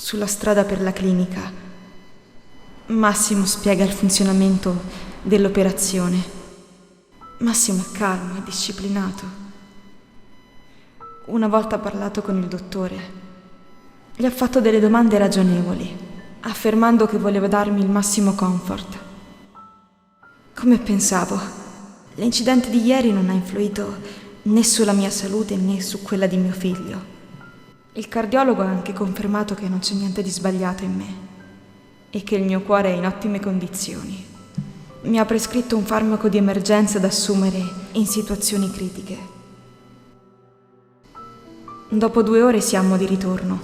sulla strada per la clinica, Massimo spiega il funzionamento dell'operazione. Massimo è calmo e disciplinato. Una volta parlato con il dottore, gli ha fatto delle domande ragionevoli, affermando che voleva darmi il massimo comfort. Come pensavo, l'incidente di ieri non ha influito né sulla mia salute né su quella di mio figlio. Il cardiologo ha anche confermato che non c'è niente di sbagliato in me e che il mio cuore è in ottime condizioni. Mi ha prescritto un farmaco di emergenza da assumere in situazioni critiche. Dopo 2 ore siamo di ritorno.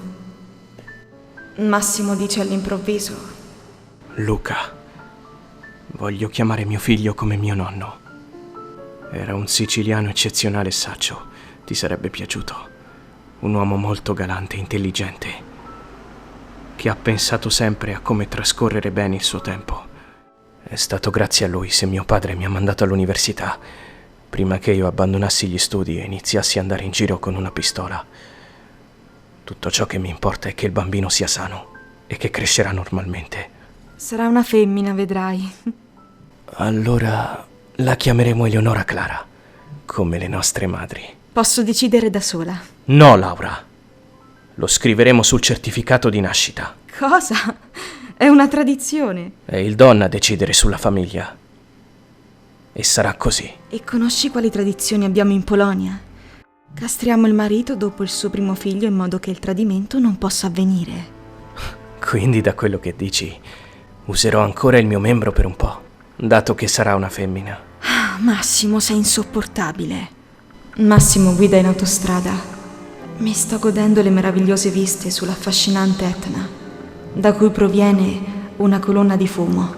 Massimo dice all'improvviso: Luca, voglio chiamare mio figlio come mio nonno. Era un siciliano eccezionale e saggio, ti sarebbe piaciuto. Un uomo molto galante e intelligente, che ha pensato sempre a come trascorrere bene il suo tempo. È stato grazie a lui se mio padre mi ha mandato all'università, prima che io abbandonassi gli studi e iniziassi ad andare in giro con una pistola. Tutto ciò che mi importa è che il bambino sia sano e che crescerà normalmente. sarà una femmina, vedrai. Allora la chiameremo Eleonora Clara, come le nostre madri. Posso decidere da sola. No, Laura. Lo scriveremo sul certificato di nascita. Cosa? È una tradizione. È il donna a decidere sulla famiglia. E sarà così. E conosci quali tradizioni abbiamo in Polonia? Castriamo il marito dopo il suo primo figlio in modo che il tradimento non possa avvenire. Quindi, da quello che dici, userò ancora il mio membro per un po', dato che sarà una femmina. Massimo, sei insopportabile. Massimo guida in autostrada. Mi sto godendo le meravigliose viste sull'affascinante Etna, da cui proviene una colonna di fumo.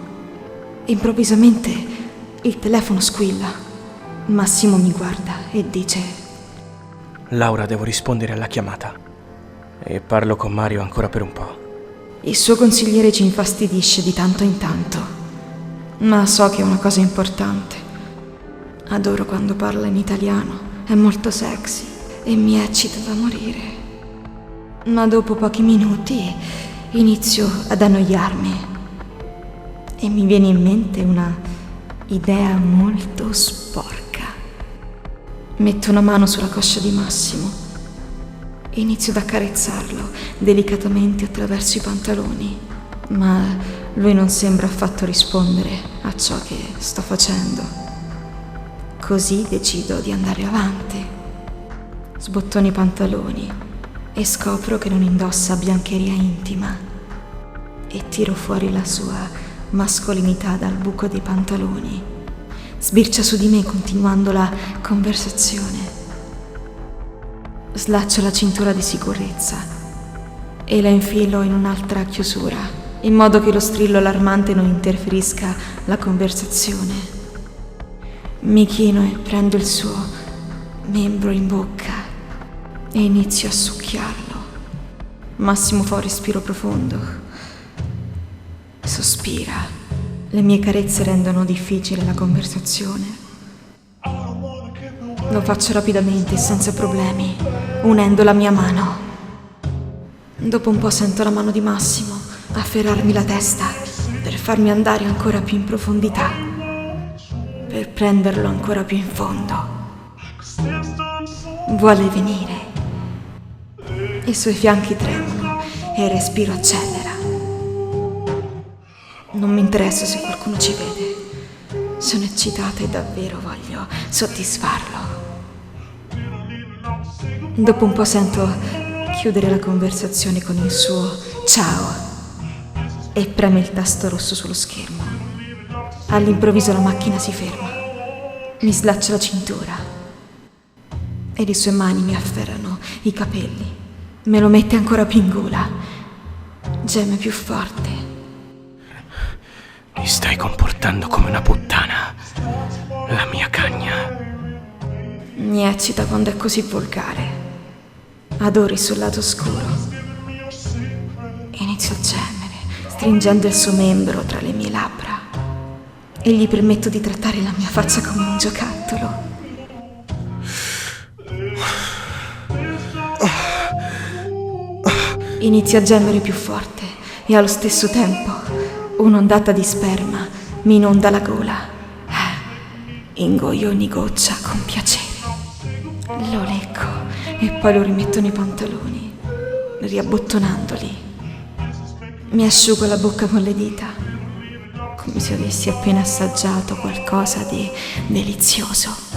Improvvisamente il telefono squilla. Massimo mi guarda e dice: Laura, devo rispondere alla chiamata. E parlo con Mario ancora per un po'. il suo consigliere ci infastidisce di tanto in tanto, ma so che è una cosa importante. Adoro quando parla in italiano, è molto sexy e mi eccita da morire. Ma dopo pochi minuti inizio ad annoiarmi e mi viene in mente una idea molto sporca. Metto una mano sulla coscia di Massimo e inizio ad accarezzarlo delicatamente attraverso i pantaloni, ma lui non sembra affatto rispondere a ciò che sto facendo. Così decido di andare avanti. Sbottono i pantaloni e scopro che non indossa biancheria intima e tiro fuori la sua mascolinità dal buco dei pantaloni. Sbircia su di me continuando la conversazione. Slaccio la cintura di sicurezza e la infilo in un'altra chiusura, in modo che lo strillo allarmante non interferisca la conversazione. Mi chino e prendo il suo membro in bocca e inizio a succhiarlo. Massimo fa un respiro profondo. Sospira. Le mie carezze rendono difficile la conversazione. Lo faccio rapidamente e senza problemi, unendo la mia mano. Dopo un po' sento la mano di Massimo afferrarmi la testa per farmi andare ancora più in profondità, per prenderlo ancora più in fondo. Vuole venire. I suoi fianchi tremano e il respiro accelera. Non mi interessa se qualcuno ci vede. Sono eccitata e davvero voglio soddisfarlo. Dopo un po' sento chiudere la conversazione con il suo ciao e preme il tasto rosso sullo schermo. All'improvviso la macchina si ferma. Mi slaccia la cintura e le sue mani mi afferrano i capelli. Me lo mette ancora più in gola. Geme più forte. Mi stai comportando come una puttana, la mia cagna. Mi eccita quando è così volgare. Adoro il suo lato scuro. Inizio a gemere, stringendo il suo membro tra le mie labbra e gli permetto di trattare la mia faccia come un giocattolo. Inizio a gemere più forte e allo stesso tempo un'ondata di sperma mi inonda la gola. Ingoio ogni goccia con piacere. Lo lecco e poi lo rimetto nei pantaloni, riabbottonandoli. Mi asciugo la bocca con le dita, come se avessi appena assaggiato qualcosa di delizioso.